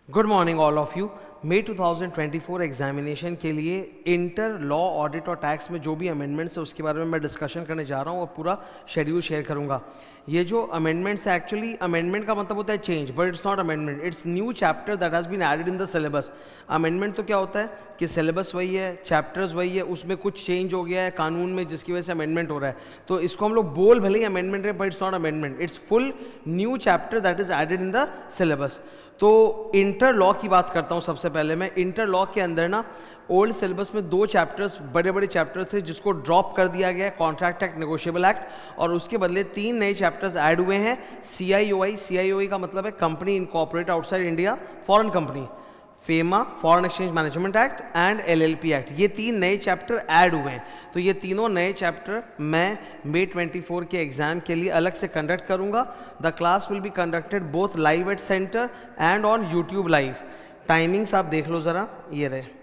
Good morning all of you. May 2024 examination के लिए inter law audit और tax में जो भी अमेंडमेंट्स है उसके बारे में मैं डिस्कशन करने जा रहा हूँ और पूरा शेड्यूल शेयर करूँगा। ये जो अमेंडमेंट्स है, एक्चुअली अमेंडमेंट का मतलब होता है change, but it's not amendment, it's new chapter that has been added in the syllabus. Amendment तो क्या होता है कि सिलेबस वही है, चैप्टर्स वही है, उसमें कुछ चेंज हो गया है कानून में जिसकी वजह से अमेंडमेंट हो रहा है। तो इसको हम लोग बोल भले ही अमेंडमेंट है, but it's not amendment, it's full new chapter that is added in the syllabus. तो इंटर लॉ की बात करता हूँ सबसे पहले मैं। इंटर लॉ के अंदर ना ओल्ड सिलेबस में 2 चैप्टर्स, बड़े बड़े चैप्टर थे जिसको ड्रॉप कर दिया गया है, कॉन्ट्रैक्ट एक्ट, नेगोशिएबल एक्ट, और उसके बदले 3 नए चैप्टर्स ऐड हुए हैं। CIOI, CIOI का मतलब है company incorporate outside India, foreign company, FEMA, foreign exchange management act and LLP act, ये 3 नए चैप्टर ऐड हुए हैं। तो ये तीनों नए चैप्टर मैं मई 24 के एग्जाम के लिए अलग से कंडक्ट करूंगा। The class will be conducted both live at centre and on YouTube live. Timings आप देख लो ज़रा, ये रहे।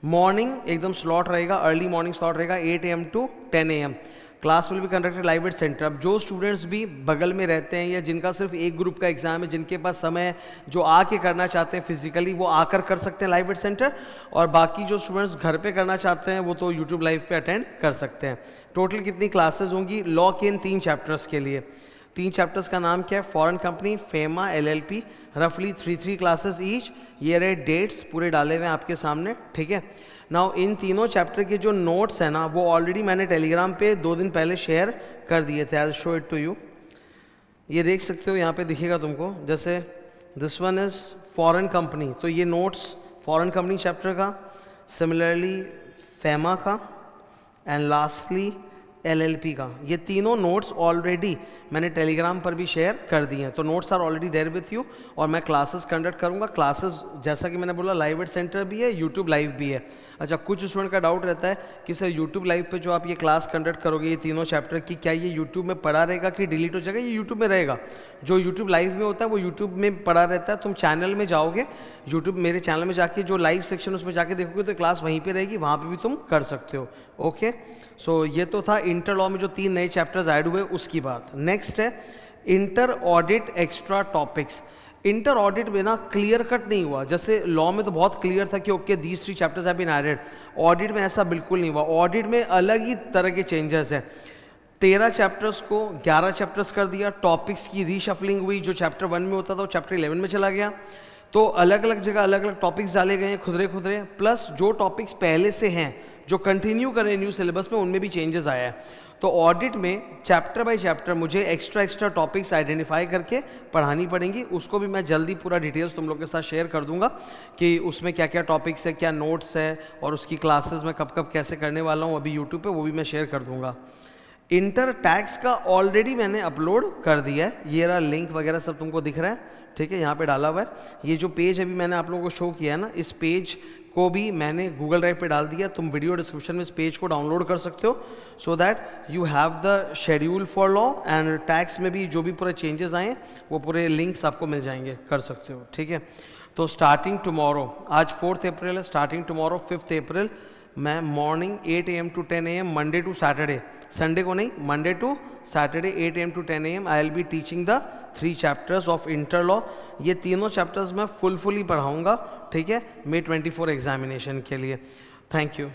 मॉर्निंग एकदम स्लॉट रहेगा, अर्ली मॉर्निंग स्लॉट रहेगा 8 AM to 10 AM। Class will be conducted live at centre. अब जो स्टूडेंट्स भी बगल में रहते हैं या जिनका सिर्फ एक ग्रुप का एग्जाम है, जिनके पास समय है, जो आके करना चाहते हैं फिजिकली, वो आकर कर सकते हैं लाइव एट सेंटर, और बाकी जो स्टूडेंट्स घर पे करना चाहते हैं वो तो यूट्यूब लाइव पे अटेंड कर सकते हैं। टोटल कितनी क्लासेस होंगी लॉ के इन 3 चैप्टर्स के लिए? 3 चैप्टर्स का नाम क्या है? फॉरेन कंपनी, फेमा, LLP, रफली 3 क्लासेस ईच। ये रहे डेट्स पूरे डाले हुए हैं आपके सामने, ठीक है। नाउ इन तीनों चैप्टर के जो नोट्स हैं ना, वो ऑलरेडी मैंने टेलीग्राम पे 2 दिन पहले शेयर कर दिए थे। I will show it to you. ये देख सकते हो, यहाँ पे दिखेगा तुमको, जैसे this one is foreign company, तो ये नोट्स फॉरेन कंपनी चैप्टर का, सिमिलरली फेमा का, एंड लास्टली LLP का। ये तीनों नोट्स ऑलरेडी मैंने टेलीग्राम पर भी शेयर कर दिए हैं। तो notes are already there with you, और मैं क्लासेस कंडक्ट करूंगा। क्लासेस जैसा कि मैंने बोला लाइव एट सेंटर भी है, यूट्यूब लाइव भी है। अच्छा, कुछ स्टूडेंट का डाउट रहता है कि सर यूट्यूब लाइव पे जो आप ये क्लास कंडक्ट करोगे ये तीनों चैप्टर की, क्या ये यूट्यूब में पड़ा रहेगा कि डिलीट हो जाएगा? ये यूट्यूब में रहेगा। जो यूट्यूब लाइव में होता है वो यूट्यूब में पड़ा रहता है। तुम चैनल में जाओगे, यूट्यूब मेरे चैनल में जाके जो लाइव सेक्शन उसमें जाके देखोगे तो क्लास वहीं पर रहेगी, वहाँ पर भी तुम कर सकते हो। ओके, सो ये तो था इंटर लॉ में जो 3 नए चैप्टर्स ऐड हुए उसकी बात। नेक्स्ट है inter audit extra topics. Inter audit में ना क्लियर कट नहीं हुआ, जैसे लॉ में तो बहुत क्लियर था कि okay these 3 chapters have been added. Audit में ऐसा बिल्कुल नहीं हुआ। ऑडिट में अलग ही तरह के चेंजेस हैं। 13 चैप्टर्स को 11 चैप्टर्स कर दिया। टॉपिक्स की रीशफलिंग हुई, जो चैप्टर 1 में होता था वो चैप्टर 11 में चला गया। तो अलग अलग जगह अलग अलग टॉपिक्स डाले गए हैं खुदरे खुदरे, प्लस जो टॉपिक्स पहले से हैं जो कंटिन्यू करें न्यू सिलेबस में, उनमें भी चेंजेस आया है। तो ऑडिट में चैप्टर बाय चैप्टर मुझे एक्स्ट्रा टॉपिक्स आइडेंटिफाई करके पढ़ानी पड़ेंगी। उसको भी मैं जल्दी पूरा डिटेल्स तुम लोग के साथ शेयर कर दूंगा कि उसमें क्या क्या टॉपिक्स है, क्या नोट्स है, और उसकी क्लासेस मैं कब कब कैसे करने वाला हूँ अभी यूट्यूब पे, वो भी मैं शेयर कर दूंगा। इंटर टैक्स का ऑलरेडी मैंने अपलोड कर दिया है, ये रहा लिंक वगैरह सब तुमको दिख रहा है, ठीक है, यहाँ पे डाला हुआ है। ये जो पेज अभी मैंने आप लोगों को शो किया है ना, इस पेज को भी मैंने गूगल ड्राइव पे डाल दिया। तुम वीडियो डिस्क्रिप्शन में इस पेज को डाउनलोड कर सकते हो, so that you have the schedule for law and tax में भी जो भी पूरे चेंजेस आए वो पूरे लिंक्स आपको मिल जाएंगे, कर सकते हो, ठीक है। तो स्टार्टिंग टुमारो, आज 4 अप्रैल है, स्टार्टिंग टुमारो 5 अप्रैल मैं morning 8 AM to 10 AM, Monday to Saturday, Sunday को नहीं, Monday to Saturday 8 AM to 10 AM I will be teaching the 3 chapters of inter law. ये तीनों चैप्टर्स मैं फुली पढ़ाऊंगा, ठीक है, मई 24 एग्जामिनेशन के लिए। Thank you.